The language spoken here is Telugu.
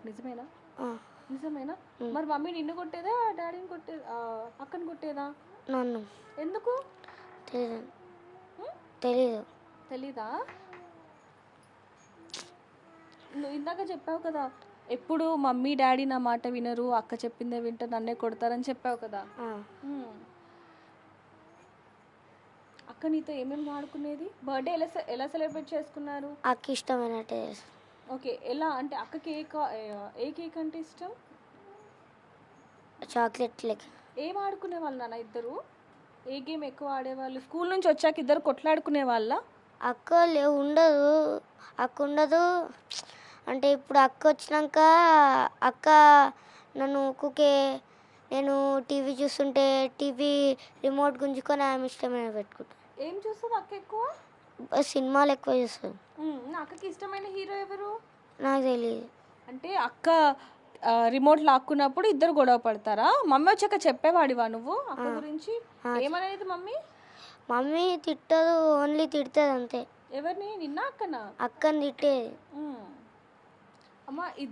నిజమేనా? ఆ, నిజమేనా? మరి మమ్మీ నిన్ను కొట్టేదా, డాడీని అక్కని కొట్టేదా? నన్ను ఎందుకు? తెలీదు. హ్మ్? తెలీదు. తెలీదా? నువ్వు ఇందాక చెప్పావు కదా, ఎప్పుడు మమ్మీ డాడీ నా మాట వినరు, అక్క చెప్పిందే వింటే నన్నే కొడతారని చెప్పావు కదా. ఆ, హ్మ్. అక్క నీతో ఏమేమి ఆడుకునేది? బర్త్డే ఎలా సెలబ్రేట్ చేసుకున్నారు? అక్క ఇష్టమైనట్టే చేస్తాను. ఓకే. ఎలా అంటే అక్కకి ఏ కేక్ అంటే ఇష్టం? చాక్లెట్ లెక్క. ఏం ఆడుకునే వాళ్ళు నాన్న ఇద్దరు? ఏ గేమ్ ఎక్కువ ఆడేవాళ్ళు? స్కూల్ నుంచి వచ్చాక ఇద్దరు కొట్లాడుకునే వాళ్ళ? అక్క ఉండదు. అక్క ఉండదు. అంటే ఇప్పుడు అక్క వచ్చినాక అక్క నన్ను ఊకుకే నేను టీవీ చూస్తుంటే టీవీ రిమోట్ గుంజుకొని ఆమె ఇష్టమైన పెట్టుకుంటాను. ఏం చూస్తుంది అక్క ఎక్కువ? సినిమాలు ఎక్కువ చూస్తుంది. అక్కకి ఇష్టమైన హీరో ఎవరు? నాకు తెలియదు. అంటే అక్క రిమోట్ లాక్కున్నప్పుడు ఇద్దరు గొడవ పడతారా? మమ్మీ వచ్చాక చెప్పేవాడివా నువ్వు అక్క గురించి? ఏమనేది మమ్మీ? మమ్మీ తిట్టదు, ఓన్లీ తిడుతుంది అంతే. ఎవరిని? నిన్న అక్కనా? అక్కని తిట్టేది. అమ్మ